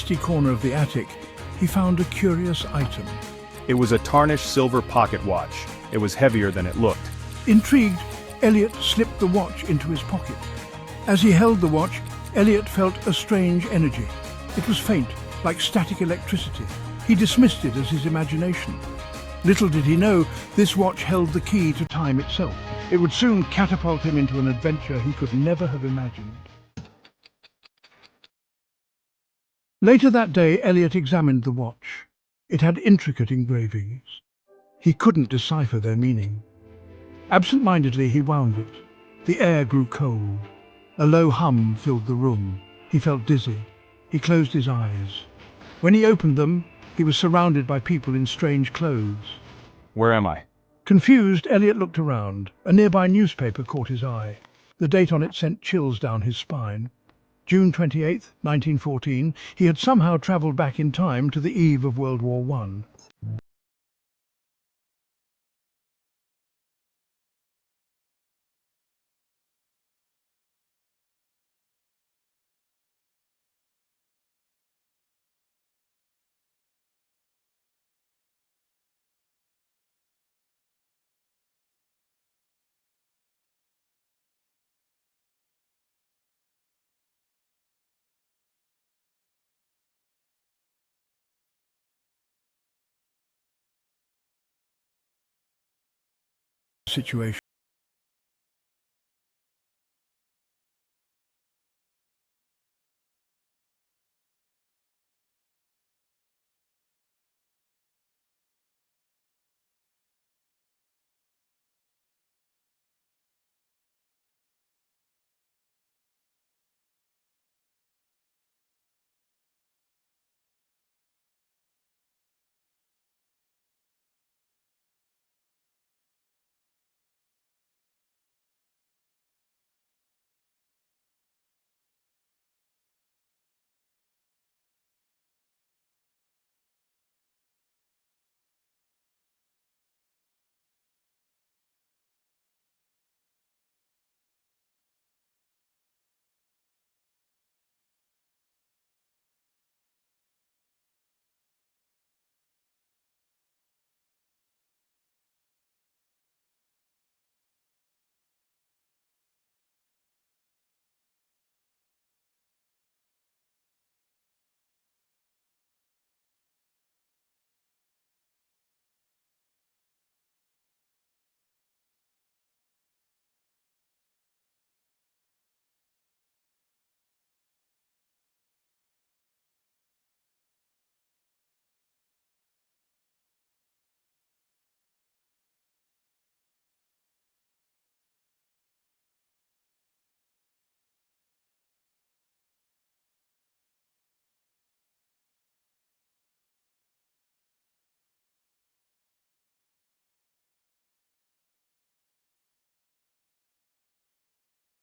dusty corner of the attic, he found a curious item. It was a tarnished silver pocket watch. It was heavier than it looked. Intrigued, Elliot slipped the watch into his pocket. As he held the watch, Elliot felt a strange energy. It was faint, like static electricity. He dismissed it as his imagination. Little did he know, this watch held the key to time itself. It would soon catapult him into an adventure he could never have imagined. Later that day, Elliot examined the watch. It had intricate engravings. He couldn't decipher their meaning. Absent-mindedly, he wound it. The air grew cold. A low hum filled the room. He felt dizzy. He closed his eyes. When he opened them, he was surrounded by people in strange clothes. Where am I? Confused, Elliot looked around. A nearby newspaper caught his eye. The date on it sent chills down his spine. June 28th, 1914, he had somehow travelled back in time to the eve of World War I. Situation.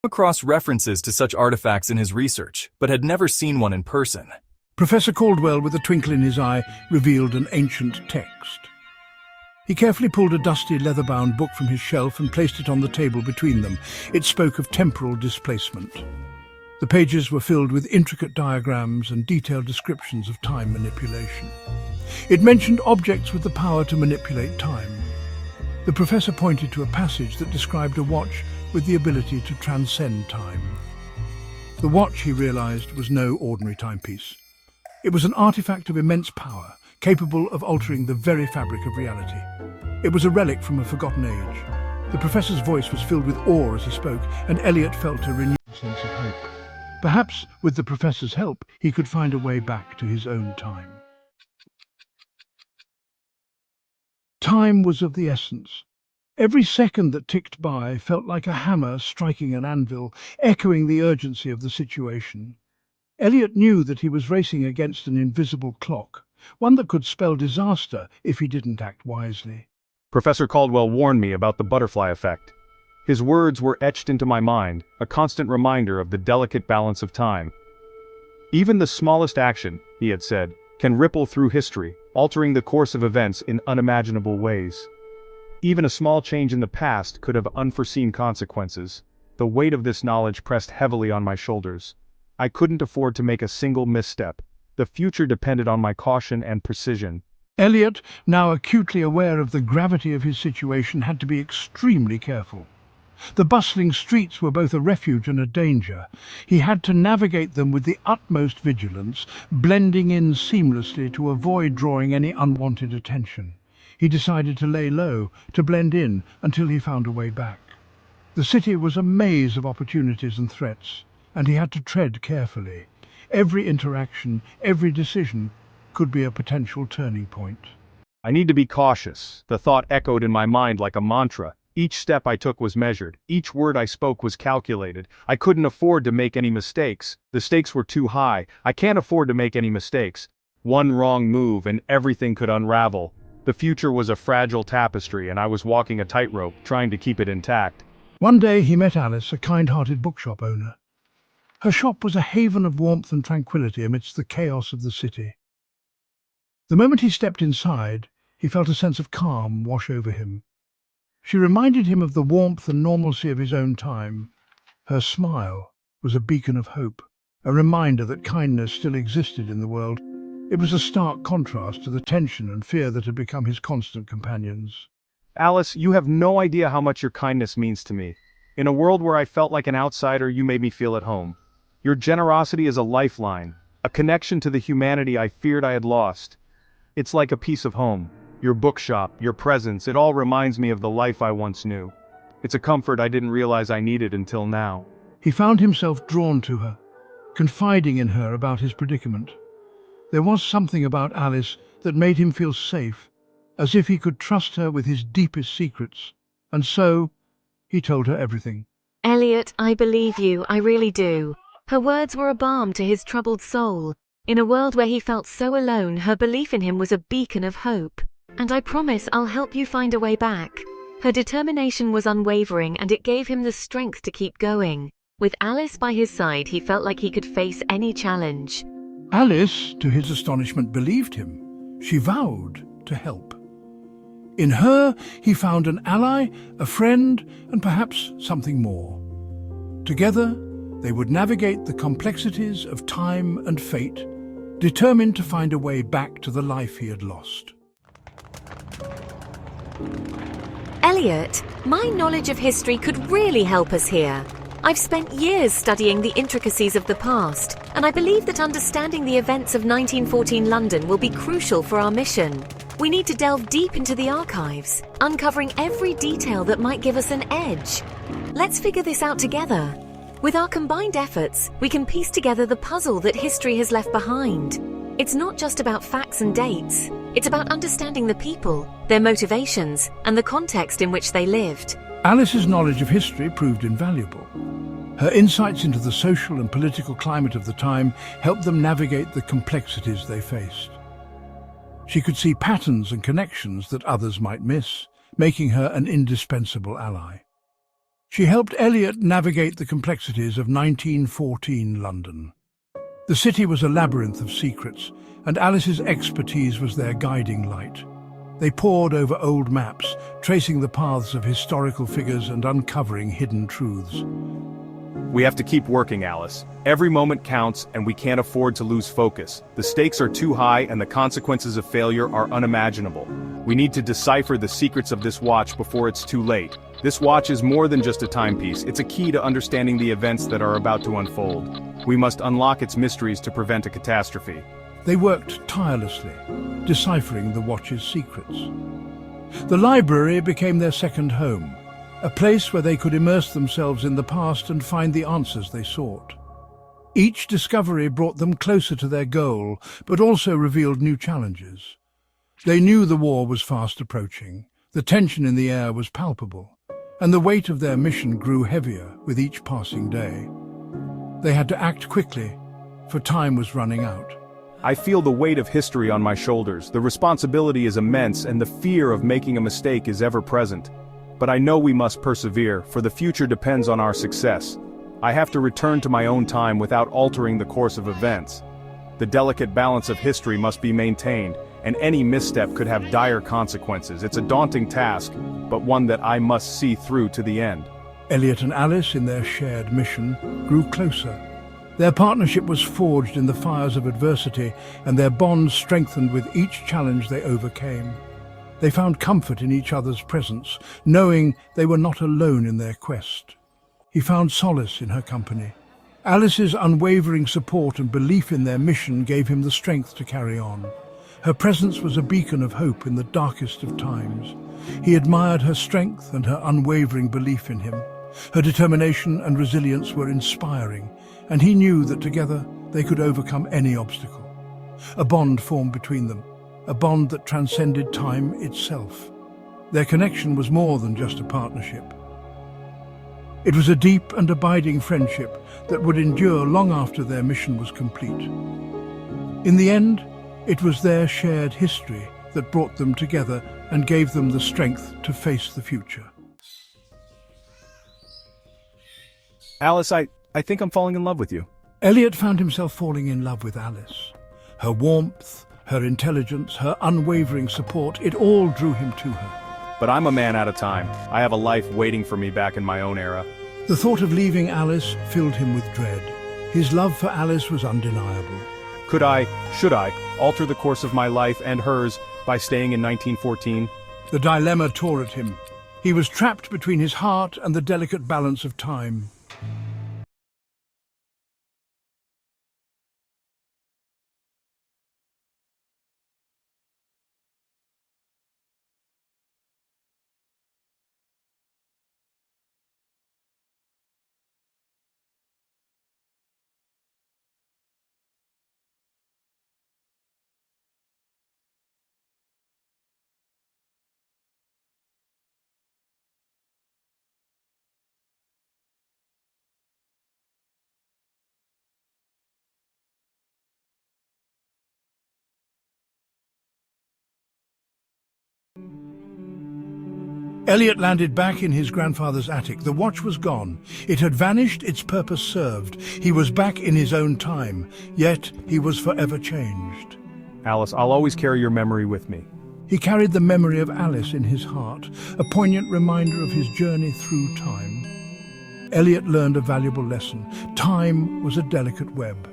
Across references to such artifacts in his research, but had never seen one in person. Professor Caldwell, with a twinkle in his eye, revealed an ancient text. He carefully pulled a dusty leather-bound book from his shelf and placed it on the table between them. It spoke of temporal displacement. The pages were filled with intricate diagrams and detailed descriptions of time manipulation. It mentioned objects with the power to manipulate time. The professor pointed to a passage that described a watch with the ability to transcend time. The watch, he realized, was no ordinary timepiece. It was an artifact of immense power, capable of altering the very fabric of reality. It was a relic from a forgotten age. The professor's voice was filled with awe as he spoke, and Elliot felt a renewed sense of hope. Perhaps, with the professor's help, he could find a way back to his own time. Time was of the essence. Every second that ticked by felt like a hammer striking an anvil, echoing the urgency of the situation. Elliot knew that he was racing against an invisible clock, one that could spell disaster if he didn't act wisely. Professor Caldwell warned me about the butterfly effect. His words were etched into my mind, a constant reminder of the delicate balance of time. Even the smallest action, he had said, can ripple through history, altering the course of events in unimaginable ways. Even a small change in the past could have unforeseen consequences. The weight of this knowledge pressed heavily on my shoulders. I couldn't afford to make a single misstep. The future depended on my caution and precision. Elliot, now acutely aware of the gravity of his situation, had to be extremely careful. The bustling streets were both a refuge and a danger. He had to navigate them with the utmost vigilance, blending in seamlessly to avoid drawing any unwanted attention. He decided to lay low, to blend in, until he found a way back. The city was a maze of opportunities and threats, and he had to tread carefully. Every interaction, every decision could be a potential turning point. I need to be cautious. The thought echoed in my mind like a mantra. Each step I took was measured. Each word I spoke was calculated. I couldn't afford to make any mistakes. The stakes were too high. I can't afford to make any mistakes. One wrong move and everything could unravel. The future was a fragile tapestry and I was walking a tightrope, trying to keep it intact. One day he met Alice, a kind-hearted bookshop owner. Her shop was a haven of warmth and tranquility amidst the chaos of the city. The moment he stepped inside, he felt a sense of calm wash over him. She reminded him of the warmth and normalcy of his own time. Her smile was a beacon of hope, a reminder that kindness still existed in the world. It was a stark contrast to the tension and fear that had become his constant companions. Alice, you have no idea how much your kindness means to me. In a world where I felt like an outsider, you made me feel at home. Your generosity is a lifeline, a connection to the humanity I feared I had lost. It's like a piece of home. Your bookshop, your presence, it all reminds me of the life I once knew. It's a comfort I didn't realize I needed until now. He found himself drawn to her, confiding in her about his predicament. There was something about Alice that made him feel safe, as if he could trust her with his deepest secrets. And so, he told her everything. Elliot, I believe you, I really do. Her words were a balm to his troubled soul. In a world where he felt so alone, her belief in him was a beacon of hope. And I promise I'll help you find a way back. Her determination was unwavering and it gave him the strength to keep going. With Alice by his side, he felt like he could face any challenge. Alice, to his astonishment, believed him. She vowed to help. In her, he found an ally, a friend, and perhaps something more. Together, they would navigate the complexities of time and fate, determined to find a way back to the life he had lost. Elliot, my knowledge of history could really help us here. I've spent years studying the intricacies of the past, and I believe that understanding the events of 1914 London will be crucial for our mission. We need to delve deep into the archives, uncovering every detail that might give us an edge. Let's figure this out together. With our combined efforts, we can piece together the puzzle that history has left behind. It's not just about facts and dates. It's about understanding the people, their motivations, and the context in which they lived. Alice's knowledge of history proved invaluable. Her insights into the social and political climate of the time helped them navigate the complexities they faced. She could see patterns and connections that others might miss, making her an indispensable ally. She helped Elliot navigate the complexities of 1914 London. The city was a labyrinth of secrets, and Alice's expertise was their guiding light. They pored over old maps, tracing the paths of historical figures and uncovering hidden truths. We have to keep working, Alice. Every moment counts, and we can't afford to lose focus. The stakes are too high, and the consequences of failure are unimaginable. We need to decipher the secrets of this watch before it's too late. This watch is more than just a timepiece. It's a key to understanding the events that are about to unfold. We must unlock its mysteries to prevent a catastrophe. They worked tirelessly, deciphering the watch's secrets. The library became their second home, a place where they could immerse themselves in the past and find the answers they sought. Each discovery brought them closer to their goal, but also revealed new challenges. They knew the war was fast approaching, the tension in the air was palpable, and the weight of their mission grew heavier with each passing day. They had to act quickly, for time was running out. I feel the weight of history on my shoulders. The responsibility is immense, and the fear of making a mistake is ever present. But I know we must persevere, for the future depends on our success. I have to return to my own time without altering the course of events. The delicate balance of history must be maintained, and any misstep could have dire consequences. It's a daunting task, but one that I must see through to the end. Elliot and Alice, in their shared mission, grew closer. Their partnership was forged in the fires of adversity, and their bond strengthened with each challenge they overcame. They found comfort in each other's presence, knowing they were not alone in their quest. He found solace in her company. Alice's unwavering support and belief in their mission gave him the strength to carry on. Her presence was a beacon of hope in the darkest of times. He admired her strength and her unwavering belief in him. Her determination and resilience were inspiring, and he knew that together they could overcome any obstacle. A bond formed between them, a bond that transcended time itself. Their connection was more than just a partnership. It was a deep and abiding friendship that would endure long after their mission was complete. In the end, it was their shared history that brought them together and gave them the strength to face the future. Alice, I think I'm falling in love with you. Elliot found himself falling in love with Alice. Her warmth, her intelligence, her unwavering support, it all drew him to her. But I'm a man out of time. I have a life waiting for me back in my own era. The thought of leaving Alice filled him with dread. His love for Alice was undeniable. Should I, alter the course of my life and hers by staying in 1914? The dilemma tore at him. He was trapped between his heart and the delicate balance of time. Elliot landed back in his grandfather's attic. The watch was gone. It had vanished, its purpose served. He was back in his own time, yet he was forever changed. Alice, I'll always carry your memory with me. He carried the memory of Alice in his heart, a poignant reminder of his journey through time. Elliot learned a valuable lesson. Time was a delicate web.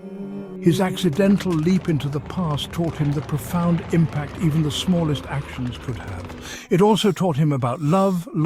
His accidental leap into the past taught him the profound impact even the smallest actions could have. It also taught him about love,